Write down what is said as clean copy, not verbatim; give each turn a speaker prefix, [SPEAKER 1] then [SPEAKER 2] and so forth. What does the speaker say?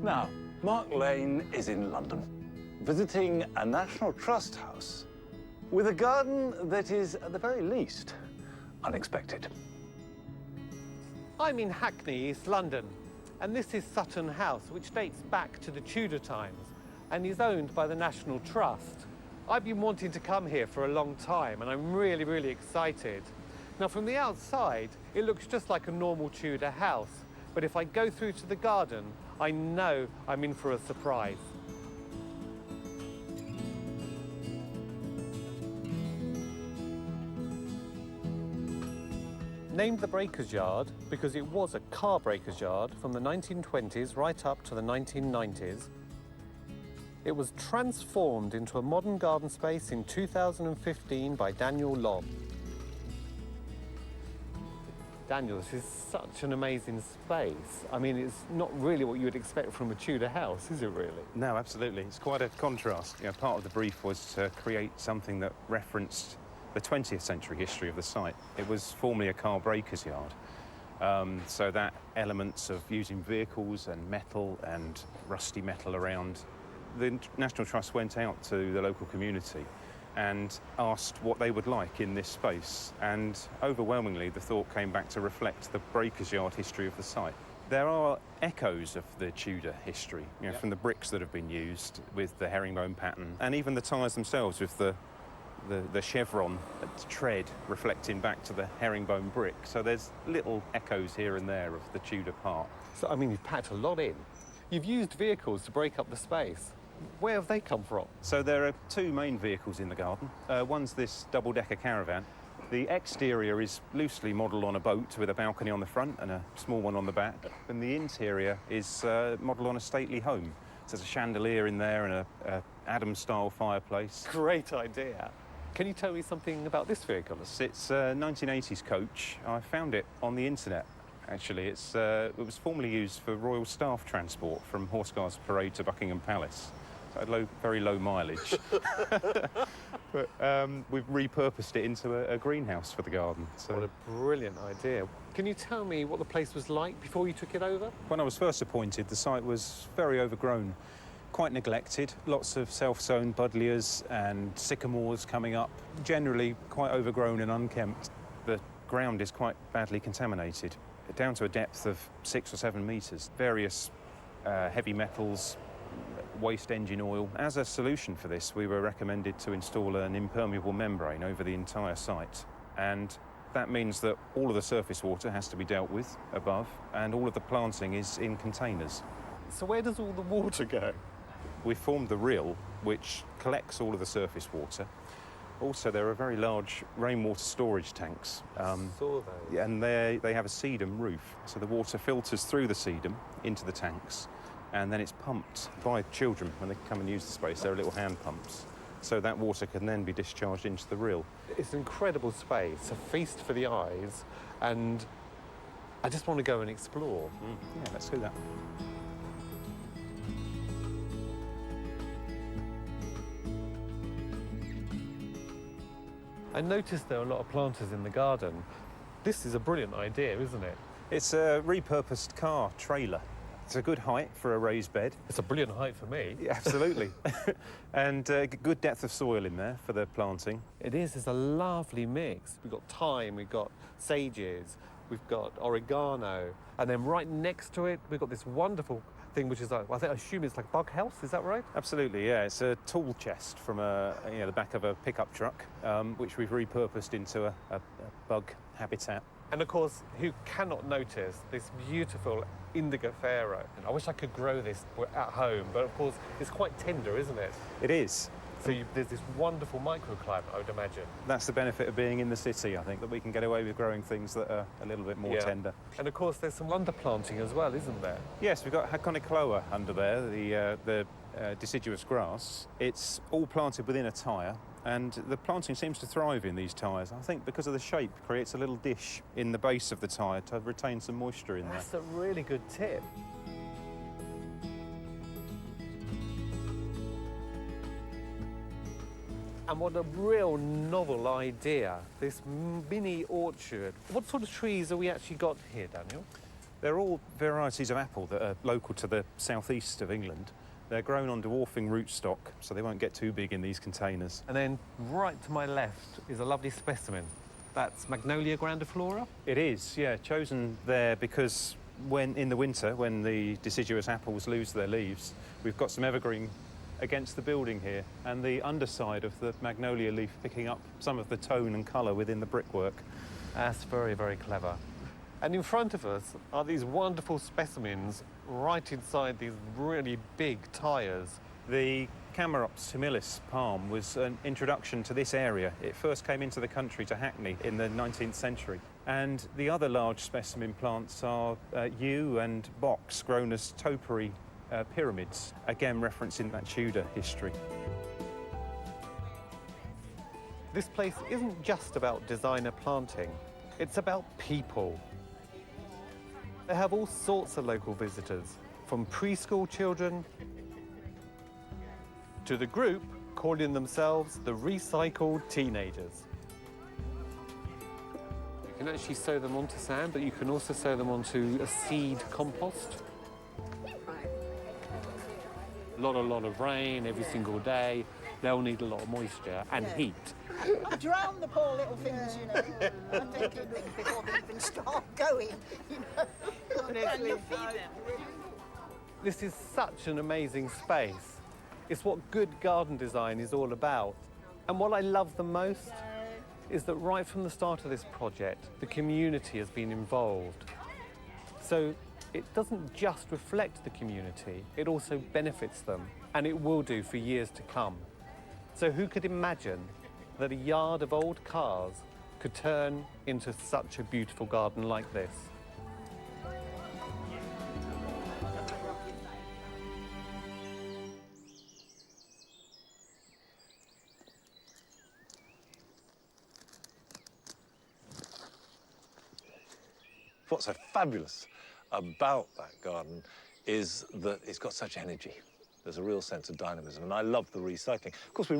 [SPEAKER 1] Now, Mark Lane is in London, visiting a National Trust house with a garden that is, at the very least, unexpected.
[SPEAKER 2] I'm in Hackney, East London, and this is Sutton House, which dates back to the Tudor times and is owned by the National Trust. I've been wanting to come here for a long time, and I'm really, really excited. Now, from the outside, it looks just like a normal Tudor house, but if I go through to the garden, I know I'm in for a surprise. Named the Breaker's Yard because it was a car breaker's yard from the 1920s right up to the 1990s. It was transformed into a modern garden space in 2015 by Daniel Lobb. Daniel, this is such an amazing space. I mean, it's not really what you would expect from a Tudor house, is it really?
[SPEAKER 3] No, absolutely. It's quite a contrast. You know, part of the brief was to create something that referenced the 20th century history of the site. It was formerly a car breaker's yard. So that elements of using vehicles and metal and rusty metal around. The National Trust went out to the local community and asked what they would like in this space. And overwhelmingly, the thought came back to reflect the breaker's yard history of the site. There are echoes of the Tudor history, you know, from the bricks that have been used with the herringbone pattern, and even the tyres themselves with the chevron tread reflecting back to the herringbone brick. So there's little echoes here and there of the Tudor part.
[SPEAKER 2] So, I mean, you've packed a lot in. You've used vehicles to break up the space. Where have they come from?
[SPEAKER 3] So there are two main vehicles in the garden. One's this double-decker caravan. The exterior is loosely modelled on a boat with a balcony on the front and a small one on the back. And the interior is modelled on a stately home. So there's a chandelier in there and a Adams-style fireplace.
[SPEAKER 2] Great idea. Can you tell me something about this vehicle?
[SPEAKER 3] It's a 1980s coach. I found it on the internet, actually. It was formerly used for Royal Staff transport from Horse Guards Parade to Buckingham Palace. So it had very low mileage. But we've repurposed it into a greenhouse for the garden. So.
[SPEAKER 2] What a brilliant idea. Can you tell me what the place was like before you took it over?
[SPEAKER 3] When I was first appointed, the site was very overgrown. Quite neglected, lots of self-sown buddleias and sycamores coming up, generally quite overgrown and unkempt. The ground is quite badly contaminated, down to a depth of 6 or 7 metres. Various heavy metals, waste engine oil. As a solution for this, we were recommended to install an impermeable membrane over the entire site. And that means that all of the surface water has to be dealt with above, and all of the planting is in containers.
[SPEAKER 2] So where does all the water go?
[SPEAKER 3] We formed the rill, which collects all of the surface water. Also, there are very large rainwater storage tanks.
[SPEAKER 2] I saw those.
[SPEAKER 3] And they have a sedum roof, so the water filters through the sedum into the tanks, and then it's pumped by children when they come and use the space. There are little hand pumps, so that water can then be discharged into the rill.
[SPEAKER 2] It's an incredible space, a feast for the eyes, and I just want to go and explore.
[SPEAKER 3] Yeah, let's do that.
[SPEAKER 2] I noticed there are a lot of planters in the garden. This is a brilliant idea, isn't it?
[SPEAKER 3] It's a repurposed car trailer. It's a good height for a raised bed.
[SPEAKER 2] It's a brilliant height for me.
[SPEAKER 3] Yeah, absolutely. And good depth of soil in there for the planting.
[SPEAKER 2] It is. It's a lovely mix. We've got thyme, we've got sages, we've got oregano, and then right next to it, we've got this wonderful thing, which is like, I assume it's like bug health. Is that right?
[SPEAKER 3] Absolutely, yeah. It's a tool chest from the back of a pickup truck, which we've repurposed into a bug habitat.
[SPEAKER 2] And of course, who cannot notice this beautiful indigo pharaoh? I wish I could grow this at home, but of course, it's quite tender, isn't it?
[SPEAKER 3] It is.
[SPEAKER 2] So there's this wonderful microclimate, I would imagine.
[SPEAKER 3] That's the benefit of being in the city, I think, that we can get away with growing things that are a little bit more tender.
[SPEAKER 2] And of course, there's some underplanting as well, isn't there?
[SPEAKER 3] Yes, we've got Haconicloa under there, the deciduous grass. It's all planted within a tyre, and the planting seems to thrive in these tyres. I think because of the shape, it creates a little dish in the base of the tyre to retain some moisture in there.
[SPEAKER 2] That's a really good tip. And what a real novel idea, this mini orchard. What sort of trees have we actually got here, Daniel?
[SPEAKER 3] They're all varieties of apple that are local to the southeast of England. They're grown on dwarfing rootstock, so they won't get too big in these containers.
[SPEAKER 2] And then right to my left is a lovely specimen. That's Magnolia grandiflora?
[SPEAKER 3] It is, yeah, chosen there because when in the winter, when the deciduous apples lose their leaves, we've got some evergreen against the building here, and the underside of the magnolia leaf picking up some of the tone and colour within the brickwork.
[SPEAKER 2] That's very, very clever. And in front of us are these wonderful specimens right inside these really big tyres.
[SPEAKER 3] The Camarops humilis palm was an introduction to this area. It first came into the country to Hackney in the 19th century. And the other large specimen plants are yew and box, grown as topiary pyramids, again referencing that Tudor history.
[SPEAKER 2] This place isn't just about designer planting, it's about people. They have all sorts of local visitors, from preschool children to the group calling themselves the Recycled Teenagers. You can actually sow them onto sand, but you can also sow them onto a seed compost. A lot of rain every single day. They'll need a lot of moisture and heat.
[SPEAKER 4] Drown the poor little things, you know. I take a drink before they even start going, you know. Honestly.
[SPEAKER 2] This is such an amazing space. It's what good garden design is all about. And what I love the most is that right from the start of this project, the community has been involved. So it doesn't just reflect the community, it also benefits them, and it will do for years to come. So who could imagine that a yard of old cars could turn into such a beautiful garden like this?
[SPEAKER 1] What's so fabulous about that garden is that it's got such energy. There's a real sense of dynamism, and I love the recycling. Of course, we